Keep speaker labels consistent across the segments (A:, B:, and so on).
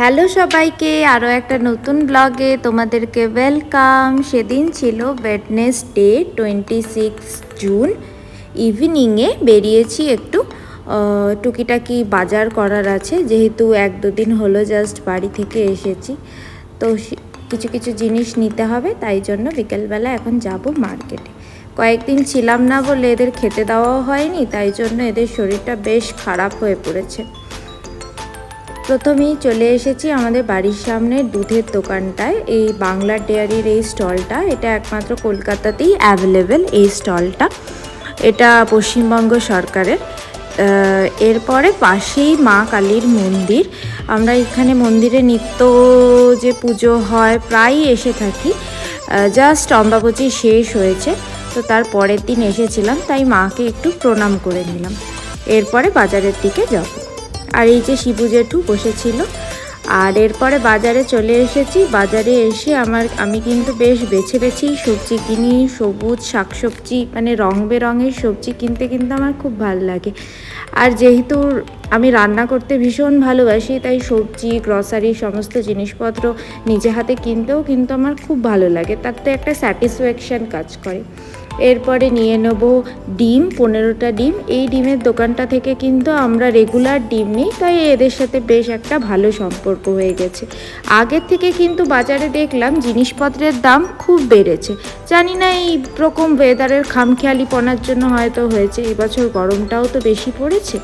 A: Hello সবাইকে, আরও একটা নতুন ব্লগে তোমাদেরকে ওয়েলকাম। সেদিন ছিল ওয়েডনেসডে 26 জুন। ইভিনিংয়ে বেরিয়েছি একটু টুকিটাকি বাজার করার আছে, যেহেতু 1-2 দিন হলো জাস্ট বাড়ি থেকে এসেছি, তো কিছু কিছু জিনিস নিতে হবে, তাই জন্য বিকেলবেলা এখন যাব মার্কেটে। কয়েকদিন ছিলাম না বলে এদের খেতে দেওয়াও হয়নি, তাই জন্য এদের শরীরটা বেশ খারাপ হয়ে পড়েছে। প্রথমেই চলে এসেছি আমাদের বাড়ির সামনে দুধের দোকানটায়। এই বাংলা ডেয়ারির এই স্টলটা, এটা একমাত্র কলকাতাতেই অ্যাভেলেবেল এই স্টলটা। এটা পশ্চিমবঙ্গ সরকারের। এরপরে পাশেই মা কালীর মন্দির। আমরা এখানে মন্দিরে নিত্য যে পুজো হয় প্রায়ই এসে থাকি। জাস্ট অম্বাবচী শেষ হয়েছে, তো তার পরের দিন এসেছিলাম, তাই মাকে একটু প্রণাম করে নিলাম। এরপরে বাজারের দিকে যাব। আর এই যে শিবু জেঠু বসেছিল। আর এরপরে বাজারে চলে এসেছি। বাজারে এসে আমি কিন্তু বেশ বেছেই সবজি কিনি। সবুজ শাকসবজি, মানে রং বেরঙের সবজি কিনতে কিন্তু আমার খুব ভালো লাগে। আর যেহেতু আমি রান্না করতে ভীষণ ভালোবাসি, তাই সবজি গ্রসারি সমস্ত জিনিসপত্র নিজে হাতে কিনতেও কিন্তু আমার খুব ভালো লাগে। তাতে একটা স্যাটিসফ্যাকশান কাজ করে। এরপরে নিয়ে নেব ডিম, 15টা ডিম। এই ডিমের দোকানটা থেকে কিন্তু আমরা রেগুলার ডিম নিই, তাই এদের সাথে বেশ একটা ভালো সম্পর্ক হয়ে গেছে। আগের থেকে কিন্তু বাজারে দেখলাম জিনিসপত্রের দাম খুব বেড়েছে। জানি না এই রকম ওয়েদারের খামখেয়ালিপনার জন্য হয়তো হয়েছে, এবছর গরমটাও তো বেশি পড়েছে।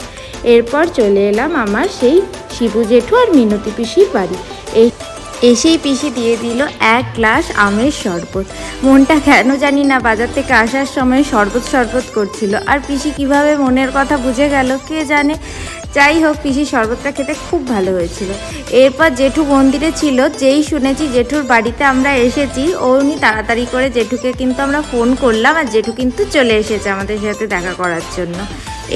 A: এরপর চলে এলাম আমার সেই শিবু জেঠু আর মিনতি পিসির বাড়ি। এসেই পিসি দিয়ে দিল 1 গ্লাস আমের শরবত। মনটা কেন জানি না বাজার থেকে আসার সময় শরবত করছিল। আর পিসি কিভাবে মনের কথা বুঝে গেল কে জানে। যাই হোক, পিসির শরবতটা খেতে খুব ভালো হয়েছিল। এরপর জেঠু মন্দিরে ছিল। যেই শুনেছি জেঠুর বাড়িতে আমরা এসেছি, অমনি তাড়াতাড়ি করে জেঠুকে কিন্তু আমরা ফোন করলাম, আর জেঠু কিন্তু চলে এসেছে আমাদের সাথে দেখা করার জন্য।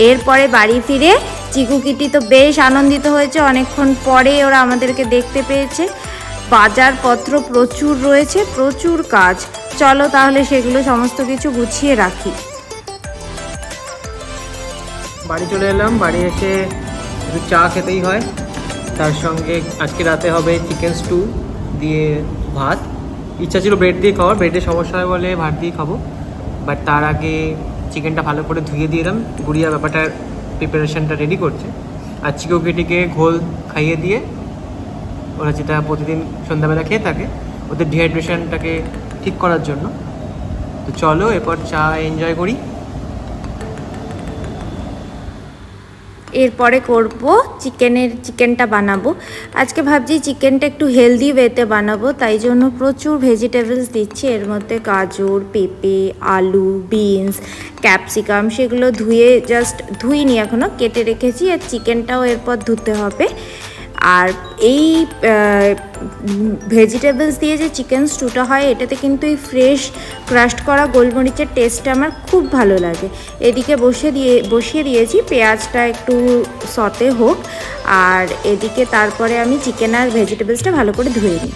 A: এরপরে বাড়ি ফিরে চিকু কিটি তো বেশ আনন্দিত হয়েছে, অনেকক্ষণ পরে ওরা আমাদেরকে দেখতে পেয়েছে। বাজারপত্র প্রচুর রয়েছে, প্রচুর কাজ। চলো তাহলে সেগুলো সমস্ত কিছু গুছিয়ে রাখি।
B: বাড়ি চলে এলাম। বাড়ি এসে একটু চা খেতেই হয়, তার সঙ্গে আজকে রাতে হবে চিকেন স্টু দিয়ে ভাত। ইচ্ছা ছিল ব্রেড দিয়ে খাওয়ার, ব্রেডের সমস্যা হয় বলে ভাত দিয়ে খাবো, বাট তার আগে চিকেনটা ভালো করে ধুয়ে দিয়ে এলাম। গুড়িয়া ব্যাপারটার প্রিপারেশনটা রেডি করছে। আর চিকোকিটিকে ঘোল খাইয়ে দিয়ে, ওরা যেটা প্রতিদিন সন্ধ্যাবেলা খেয়ে থাকে, ওদের ডিহাইড্রেশনটাকে ঠিক করার জন্য। তো চলো এরপর চা এনজয় করি।
A: এরপরে করব চিকেনটা বানাবো। আজকে ভাবছি চিকেনটা একটু হেলদি ওয়েতে বানাবো, তাই জন্য প্রচুর ভেজিটেবলস দিচ্ছি। এর মধ্যে গাজর, পেঁপে, আলু, বিনস, ক্যাপসিকাম, সেগুলো ধুইনি এখনও, কেটে রেখেছি। আর চিকেনটাও এরপর ধুতে হবে। আর এই ভেজিটেবলস দিয়ে যে চিকেন স্টুটা হয়, এটাতে কিন্তু এই ফ্রেশ ক্রাশড করা গোলমরিচের টেস্টটা আমার খুব ভালো লাগে। এদিকে বসিয়ে দিয়েছি, পেঁয়াজটা একটু সতে হোক। আর এদিকে তারপরে আমি চিকেন আর ভেজিটেবলসটা ভালো করে ধুয়ে নিই।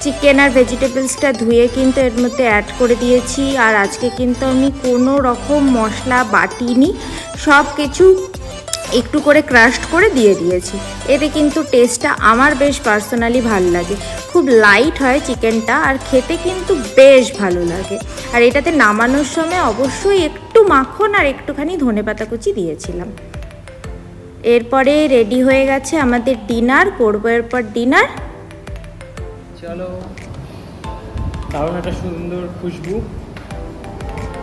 A: চিকেন আর ভেজিটেবলসটা ধুয়ে কিন্তু এর মধ্যে অ্যাড করে দিয়েছি। আর আজকে কিন্তু আমি কোনো রকম মশলা বাটিনি, সব কিছু একটু করে ক্রাশড করে দিয়ে দিয়েছি। এতে কিন্তু টেস্টটা আমার বেশ পার্সোনালি ভালো লাগে। খুব লাইট হয় চিকেনটা, আর খেতে কিন্তু বেশ ভালো লাগে। আর এটাতে নামানোর সময় অবশ্যই একটু মাখন আর একটুখানি ধনেপাতা কুচি দিয়েছিলাম। এরপরে রেডি হয়ে গেছে আমাদের ডিনার, করবো এরপর ডিনার।
B: চলো, দারুণ একটা সুন্দর খুশবু।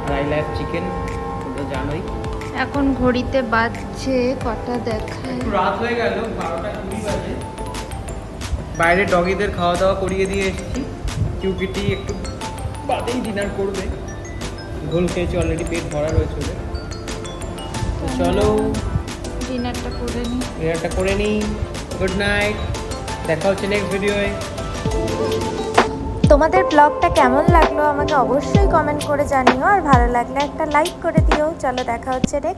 B: আর আই লাভ চিকেন, তোমরা জানোই।
A: এখন ঘড়িতে বাজছে কটা দেখায়,
B: রাত হয়ে গেল, 12টা 20 বাজে। বাইরে ডগিদের খাওয়া দাওয়া করিয়ে দিয়ে এসেছি। কিউকিটি একটু বাদেই ডিনার করবে। ঘোল খেয়েছি অলরেডি, পেট ভরা রয়েছে ওদের। তো চলো
A: ডিনারটা
B: করে নিই। গুড নাইট, দেখা হচ্ছে নেক্সট ভিডিওয়ে।
A: তোমাদের ব্লগটা কেমন লাগলো আমাকে অবশ্যই কমেন্ট করে জানিও, আর ভালো লাগলে একটা লাইক করে দিও। চলো দেখা হচ্ছে নেক্সট